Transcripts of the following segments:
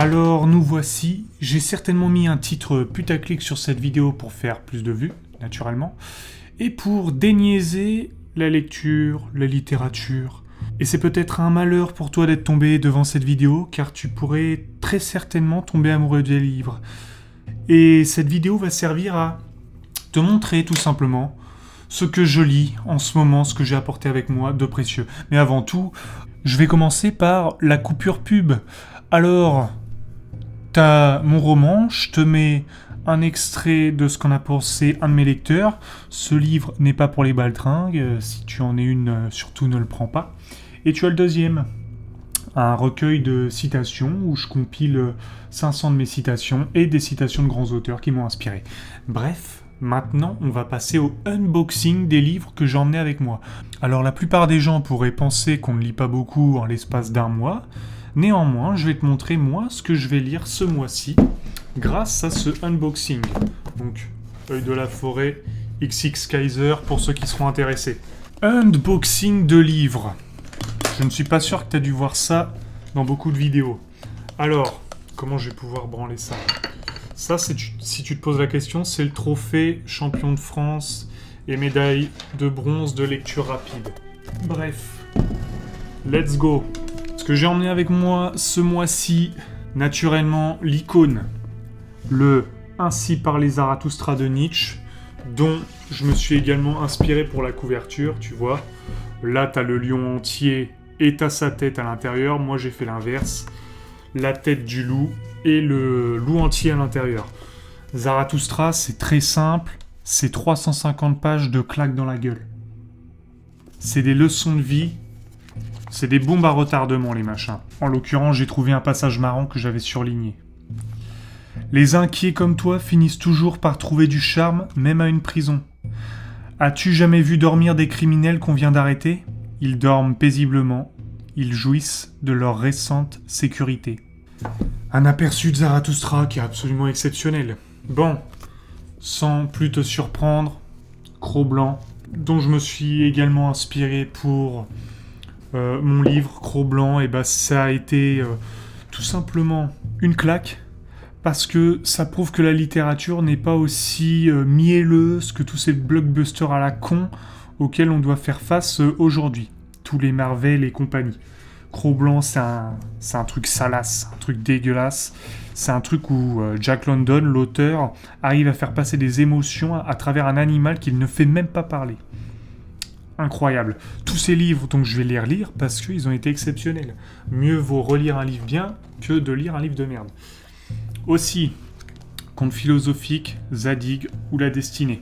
Alors nous voici, j'ai certainement mis un titre putaclic sur cette vidéo pour faire plus de vues, naturellement, et pour déniaiser la lecture, la littérature. Et c'est peut-être un malheur pour toi d'être tombé devant cette vidéo, car tu pourrais très certainement tomber amoureux des livres. Et cette vidéo va servir à te montrer tout simplement ce que je lis en ce moment, ce que j'ai apporté avec moi de précieux. Mais avant tout, je vais commencer par la coupure pub. Alors, t'as mon roman, je te mets un extrait de ce qu'en a pensé un de mes lecteurs. Ce livre n'est pas pour les baltringues, si tu en es une, surtout ne le prends pas. Et tu as le deuxième, un recueil de citations où je compile 500 de mes citations et des citations de grands auteurs qui m'ont inspiré. Bref, maintenant on va passer au unboxing des livres que j'ai emmenés avec moi. Alors la plupart des gens pourraient penser qu'on ne lit pas beaucoup en l'espace d'un mois. Néanmoins, je vais te montrer moi ce que je vais lire ce mois-ci grâce à ce unboxing. Donc, Œil de la forêt, XX Kaiser pour ceux qui seront intéressés. Unboxing de livres. Je ne suis pas sûr que tu as dû voir ça dans beaucoup de vidéos. Alors, comment je vais pouvoir branler ça ? Ça, si tu te poses la question, c'est le trophée champion de France et médaille de bronze de lecture rapide. Bref, let's go. Ce que j'ai emmené avec moi ce mois-ci, naturellement, l'icône. Le Ainsi parlait Zarathustra de Nietzsche, dont je me suis également inspiré pour la couverture, tu vois. Là, t'as le lion entier et t'as sa tête à l'intérieur. Moi, j'ai fait l'inverse. La tête du loup et le loup entier à l'intérieur. Zarathustra, c'est très simple. C'est 350 pages de claques dans la gueule. C'est des leçons de vie. C'est des bombes à retardement, les machins. En l'occurrence, j'ai trouvé un passage marrant que j'avais surligné. Les inquiets comme toi finissent toujours par trouver du charme, même à une prison. As-tu jamais vu dormir des criminels qu'on vient d'arrêter ? Ils dorment paisiblement. Ils jouissent de leur récente sécurité. Un aperçu de Zarathustra qui est absolument exceptionnel. Bon, sans plus te surprendre, Cro-Blanc, dont je me suis également inspiré pour mon livre Cro-Blanc, et ça a été tout simplement une claque. Parce que ça prouve que la littérature n'est pas aussi mielleuse que tous ces blockbusters à la con auxquels on doit faire face aujourd'hui. Tous les Marvel et compagnie. Cro-Blanc, c'est un truc salace, un truc dégueulasse. C'est un truc où Jack London, l'auteur, arrive à faire passer des émotions à travers un animal qu'il ne fait même pas parler. Incroyable. Tous ces livres, donc je vais les relire parce qu'ils ont été exceptionnels. Mieux vaut relire un livre bien que de lire un livre de merde. Aussi, contes philosophiques, Zadig ou La Destinée.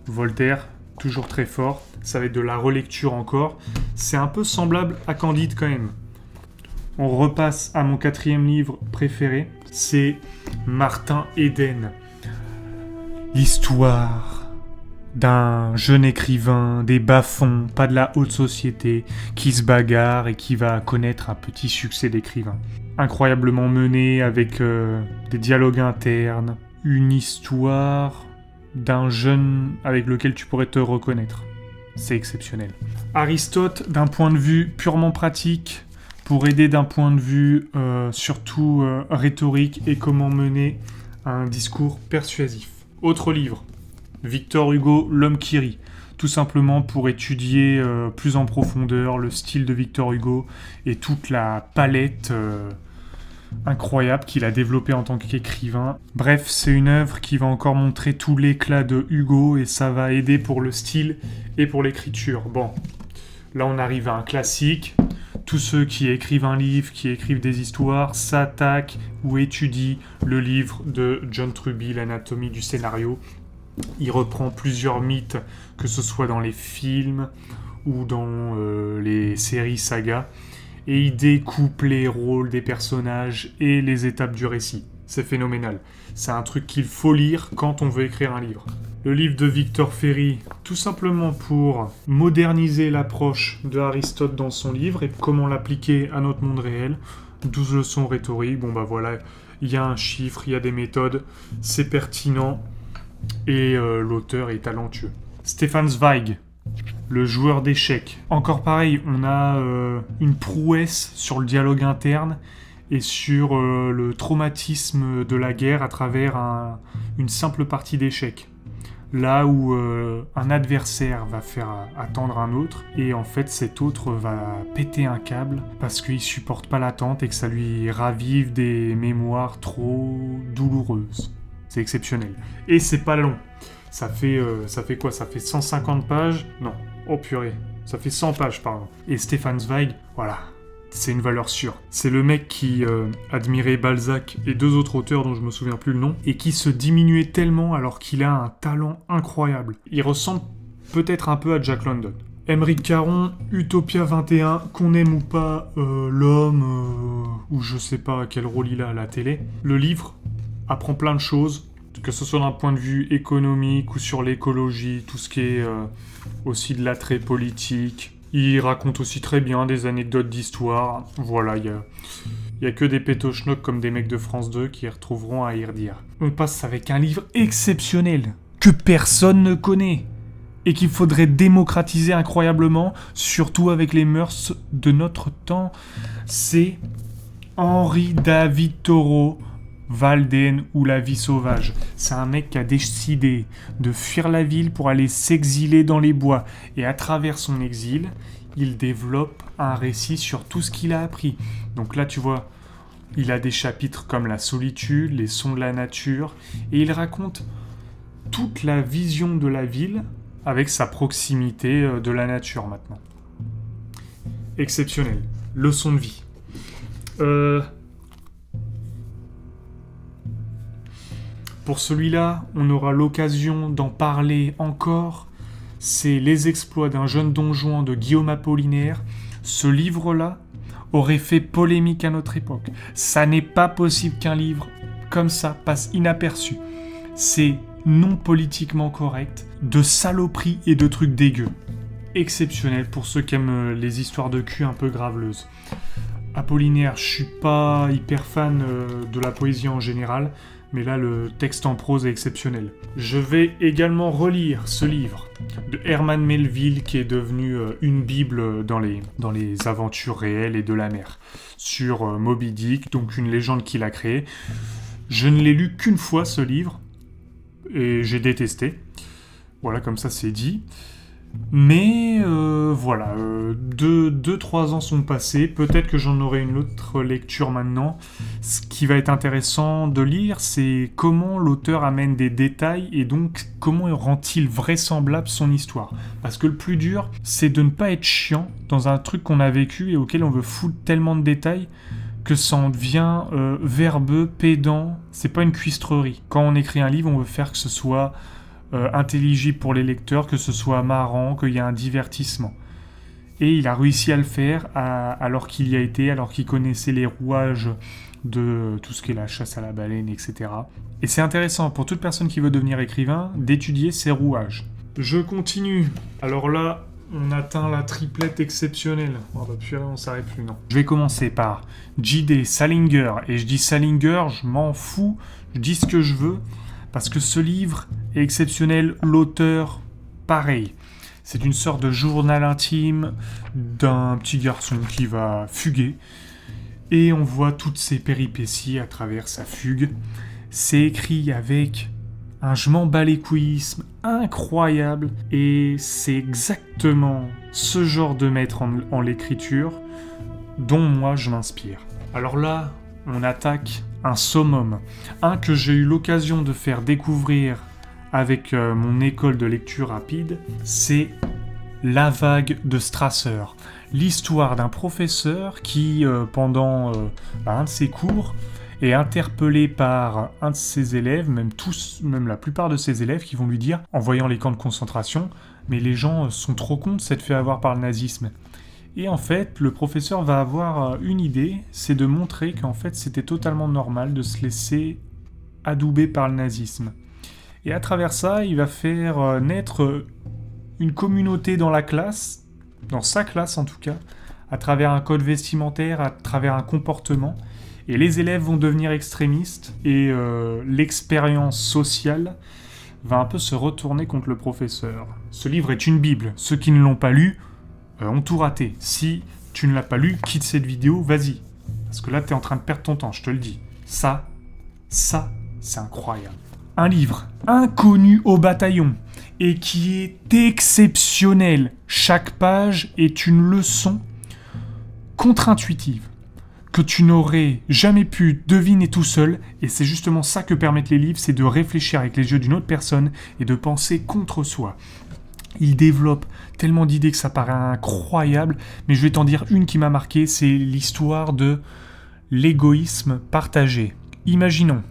Voltaire, toujours très fort, ça va être de la relecture encore. C'est un peu semblable à Candide quand même. On repasse à mon 4e livre préféré, c'est Martin Eden. L'histoire d'un jeune écrivain, des bas-fonds, pas de la haute société, qui se bagarre et qui va connaître un petit succès d'écrivain. Incroyablement mené avec des dialogues internes, une histoire d'un jeune avec lequel tu pourrais te reconnaître. C'est exceptionnel. Aristote, d'un point de vue purement pratique, pour aider d'un point de vue surtout rhétorique et comment mener un discours persuasif. Autre livre, Victor Hugo, L'homme qui rit. Tout simplement pour étudier plus en profondeur le style de Victor Hugo et toute la palette incroyable qu'il a développée en tant qu'écrivain. Bref, c'est une œuvre qui va encore montrer tout l'éclat de Hugo et ça va aider pour le style et pour l'écriture. Bon, là on arrive à un classique. Tous ceux qui écrivent un livre, qui écrivent des histoires, s'attaquent ou étudient le livre de John Truby, L'anatomie du scénario. Il reprend plusieurs mythes, que ce soit dans les films ou dans les séries sagas, et il découpe les rôles des personnages et les étapes du récit. C'est phénoménal. C'est un truc qu'il faut lire quand on veut écrire un livre. Le livre de Victor Ferry, tout simplement pour moderniser l'approche de Aristote dans son livre et comment l'appliquer à notre monde réel. 12 leçons rhétoriques, voilà, il y a un chiffre, il y a des méthodes, c'est pertinent. Et l'auteur est talentueux. Stefan Zweig, le joueur d'échecs. Encore pareil, on a une prouesse sur le dialogue interne et sur le traumatisme de la guerre à travers une simple partie d'échecs. Là où un adversaire va faire attendre un autre, et en fait cet autre va péter un câble parce qu'il supporte pas l'attente et que ça lui ravive des mémoires trop douloureuses. C'est exceptionnel. Et c'est pas long. Ça fait quoi? Ça fait 150 pages? Non. Oh purée. Ça fait 100 pages, pardon. Et Stefan Zweig, voilà. C'est une valeur sûre. C'est le mec qui admirait Balzac et 2 autres auteurs dont je me souviens plus le nom, et qui se diminuait tellement alors qu'il a un talent incroyable. Il ressemble peut-être un peu à Jack London. Émeric Caron, Utopia 21, qu'on aime ou pas l'homme, ou je sais pas quel rôle il a à la télé, le livre apprend plein de choses, que ce soit d'un point de vue économique ou sur l'écologie, tout ce qui est aussi de l'attrait politique. Il raconte aussi très bien des anecdotes d'histoire. Voilà, il y a que des pétochnocs comme des mecs de France 2 qui retrouveront à y redire. On passe avec un livre exceptionnel, que personne ne connaît, et qu'il faudrait démocratiser incroyablement, surtout avec les mœurs de notre temps. C'est Henri David Thoreau, Walden ou la vie sauvage. C'est un mec qui a décidé de fuir la ville pour aller s'exiler dans les bois. Et à travers son exil, il développe un récit sur tout ce qu'il a appris. Donc là, tu vois, il a des chapitres comme la solitude, les sons de la nature, et il raconte toute la vision de la ville avec sa proximité de la nature maintenant. Exceptionnel. Leçon de vie. Pour celui-là, on aura l'occasion d'en parler encore. C'est Les exploits d'un jeune don Juan de Guillaume Apollinaire. Ce livre-là aurait fait polémique à notre époque. Ça n'est pas possible qu'un livre comme ça passe inaperçu. C'est non politiquement correct, de saloperies et de trucs dégueux. Exceptionnel pour ceux qui aiment les histoires de cul un peu graveleuses. Apollinaire, je suis pas hyper fan de la poésie en général, mais là le texte en prose est exceptionnel. Je vais également relire ce livre de Herman Melville qui est devenu une bible dans les aventures réelles et de la mer, sur Moby Dick, donc une légende qu'il a créée. Je ne l'ai lu qu'une fois ce livre, et j'ai détesté. Voilà, comme ça c'est dit. Mais voilà, 2-3 ans sont passés, peut-être que j'en aurai une autre lecture maintenant. Ce qui va être intéressant de lire, c'est comment l'auteur amène des détails et donc comment rend-il vraisemblable son histoire. Parce que le plus dur, c'est de ne pas être chiant dans un truc qu'on a vécu et auquel on veut foutre tellement de détails que ça en devient verbeux, pédant. C'est pas une cuistrerie. Quand on écrit un livre, on veut faire que ce soit intelligible pour les lecteurs, que ce soit marrant, qu'il y ait un divertissement. Et il a réussi à le faire alors qu'il y a été, alors qu'il connaissait les rouages de tout ce qui est la chasse à la baleine, etc. Et c'est intéressant pour toute personne qui veut devenir écrivain d'étudier ces rouages. Je continue. Alors là, on atteint la triplette exceptionnelle. Oh bah purée, on s'arrête plus, non. Je vais commencer par J.D. Salinger. Et je dis Salinger, je m'en fous, je dis ce que je veux. Parce que ce livre est exceptionnel, l'auteur, pareil. C'est une sorte de journal intime d'un petit garçon qui va fuguer. Et on voit toutes ses péripéties à travers sa fugue. C'est écrit avec un je m'en bats les couillisme incroyable. Et c'est exactement ce genre de maître en l'écriture dont moi je m'inspire. Alors là, on attaque un summum, un que j'ai eu l'occasion de faire découvrir avec mon école de lecture rapide, c'est La Vague de Strasser. L'histoire d'un professeur qui, pendant un de ses cours, est interpellé par un de ses élèves, même la plupart de ses élèves, qui vont lui dire, en voyant les camps de concentration, mais les gens sont trop cons de s'être fait avoir par le nazisme. Et en fait, le professeur va avoir une idée, c'est de montrer qu'en fait c'était totalement normal de se laisser adouber par le nazisme. Et à travers ça, il va faire naître une communauté dans la classe, dans sa classe en tout cas, à travers un code vestimentaire, à travers un comportement. Et les élèves vont devenir extrémistes et l'expérience sociale va un peu se retourner contre le professeur. Ce livre est une bible. Ceux qui ne l'ont pas lu ont tout raté. Si tu ne l'as pas lu, quitte cette vidéo, vas-y. Parce que là, t'es en train de perdre ton temps, je te le dis. Ça, c'est incroyable. Un livre inconnu au bataillon et qui est exceptionnel. Chaque page est une leçon contre-intuitive que tu n'aurais jamais pu deviner tout seul, et c'est justement ça que permettent les livres, c'est de réfléchir avec les yeux d'une autre personne et de penser contre soi. Il développe tellement d'idées que ça paraît incroyable, mais je vais t'en dire une qui m'a marqué, c'est l'histoire de l'égoïsme partagé. Imaginons,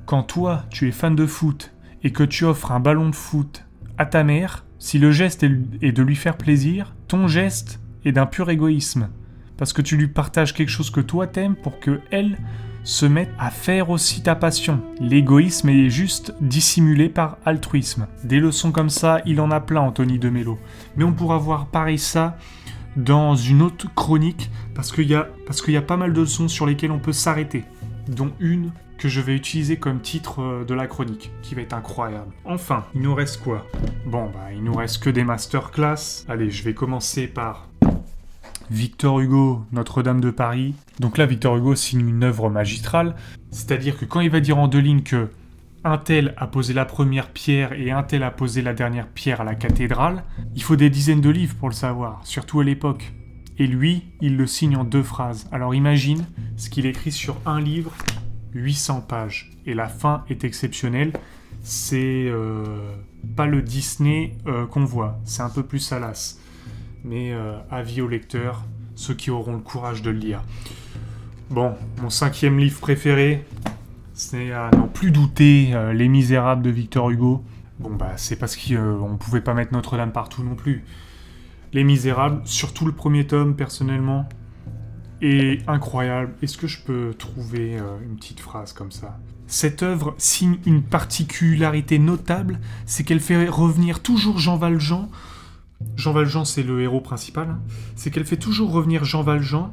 quand toi, tu es fan de foot et que tu offres un ballon de foot à ta mère, si le geste est de lui faire plaisir, ton geste est d'un pur égoïsme. Parce que tu lui partages quelque chose que toi t'aimes pour qu'elle se mette à faire aussi ta passion. L'égoïsme est juste dissimulé par altruisme. Des leçons comme ça, il en a plein, Anthony de Mello. Mais on pourra voir pareil ça dans une autre chronique, parce qu'il y a pas mal de leçons sur lesquelles on peut s'arrêter, dont une que je vais utiliser comme titre de la chronique, qui va être incroyable. Enfin, il nous reste quoi ? Bon, il nous reste que des masterclass. Allez, je vais commencer par Victor Hugo, Notre-Dame de Paris. Donc là, Victor Hugo signe une œuvre magistrale, c'est-à-dire que quand il va dire en 2 lignes que un tel a posé la première pierre et un tel a posé la dernière pierre à la cathédrale, il faut des dizaines de livres pour le savoir, surtout à l'époque. Et lui, il le signe en 2 phrases. Alors imagine ce qu'il écrit sur un livre, 800 pages. Et la fin est exceptionnelle. C'est pas le Disney qu'on voit, c'est un peu plus salace. Mais avis aux lecteurs, ceux qui auront le courage de le lire. Bon, mon 5e livre préféré, c'est à n'en plus douter, Les Misérables de Victor Hugo. Bon c'est parce qu'on pouvait pas mettre Notre-Dame partout non plus. Les Misérables, surtout le premier tome personnellement, est incroyable. Est-ce que je peux trouver une petite phrase comme ça ? Cette œuvre signe une particularité notable, c'est qu'elle fait revenir toujours Jean Valjean. Jean Valjean, c'est le héros principal. C'est qu'elle fait toujours revenir Jean Valjean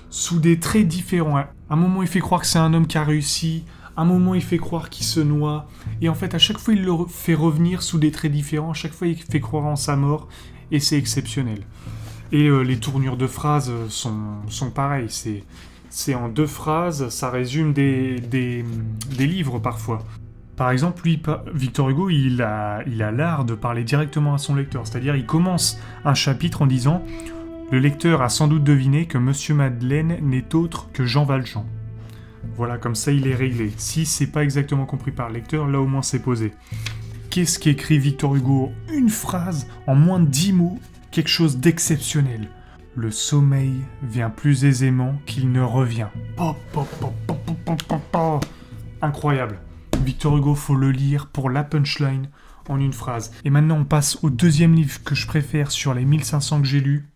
sous des traits différents. À un moment, il fait croire que c'est un homme qui a réussi. À un moment, il fait croire qu'il se noie. Et en fait, à chaque fois, il le fait revenir sous des traits différents. À chaque fois, il fait croire en sa mort. Et c'est exceptionnel. Et les tournures de phrases sont pareilles. C'est en 2 phrases. Ça résume des livres parfois. Par exemple, lui, Victor Hugo, il a l'art de parler directement à son lecteur. C'est-à-dire, il commence un chapitre en disant « Le lecteur a sans doute deviné que Monsieur Madeleine n'est autre que Jean Valjean. » Voilà, comme ça, il est réglé. Si c'est pas exactement compris par le lecteur, là au moins c'est posé. Qu'est-ce qu'écrit Victor Hugo ? Une phrase, en moins de 10 mots, quelque chose d'exceptionnel. Le sommeil vient plus aisément qu'il ne revient. Incroyable. Victor Hugo, faut le lire pour la punchline en une phrase. Et maintenant, on passe au 2e livre que je préfère sur les 1500 que j'ai lus.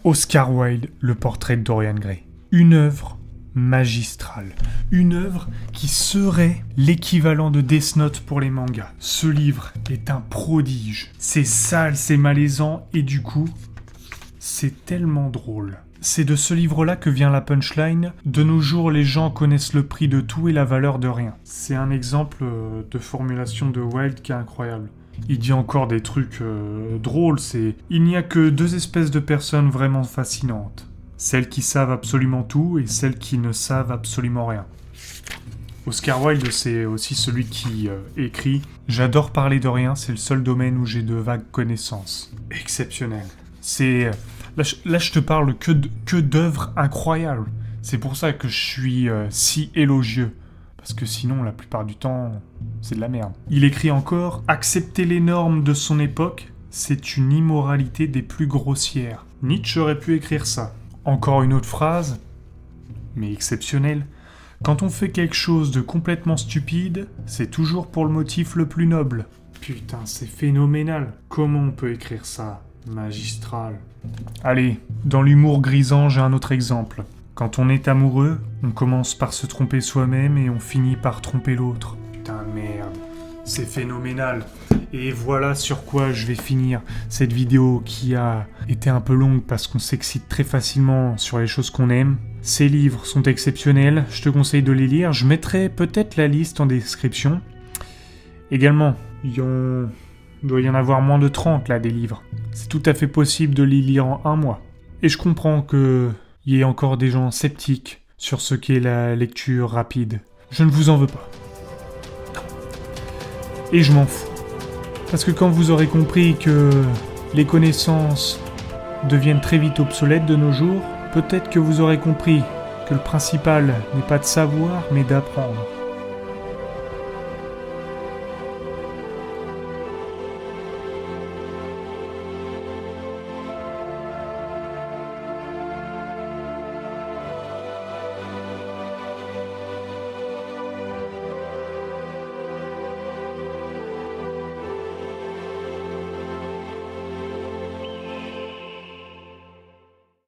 Oscar Wilde, Le portrait de Dorian Gray. Une œuvre magistrale. Une œuvre qui serait l'équivalent de Death Note pour les mangas. Ce livre est un prodige. C'est sale, c'est malaisant et du coup, c'est tellement drôle. C'est de ce livre-là que vient la punchline « De nos jours, les gens connaissent le prix de tout et la valeur de rien ». C'est un exemple de formulation de Wilde qui est incroyable. Il dit encore des trucs drôles, c'est « Il n'y a que 2 espèces de personnes vraiment fascinantes. Celles qui savent absolument tout et celles qui ne savent absolument rien. » Oscar Wilde, c'est aussi celui qui écrit « J'adore parler de rien, c'est le seul domaine où j'ai de vagues connaissances. » Exceptionnel. C'est... Là, je te parle que d'œuvres incroyables. C'est pour ça que je suis si élogieux. Parce que sinon, la plupart du temps, c'est de la merde. Il écrit encore « Accepter les normes de son époque, c'est une immoralité des plus grossières. » Nietzsche aurait pu écrire ça. Encore une autre phrase, mais exceptionnelle. « Quand on fait quelque chose de complètement stupide, c'est toujours pour le motif le plus noble. » Putain, c'est phénoménal. Comment on peut écrire ça ? Magistral. Allez, dans l'humour grisant, j'ai un autre exemple. Quand on est amoureux, on commence par se tromper soi-même et on finit par tromper l'autre. Putain de merde, c'est phénoménal. Et voilà sur quoi je vais finir cette vidéo qui a été un peu longue parce qu'on s'excite très facilement sur les choses qu'on aime. Ces livres sont exceptionnels, je te conseille de les lire. Je mettrai peut-être la liste en description. Également, il doit y en avoir moins de 30 là des livres. C'est tout à fait possible de les lire en 1 mois. Et je comprends qu'il il y ait encore des gens sceptiques sur ce qu'est la lecture rapide. Je ne vous en veux pas. Non. Et je m'en fous. Parce que quand vous aurez compris que les connaissances deviennent très vite obsolètes de nos jours, peut-être que vous aurez compris que le principal n'est pas de savoir, mais d'apprendre.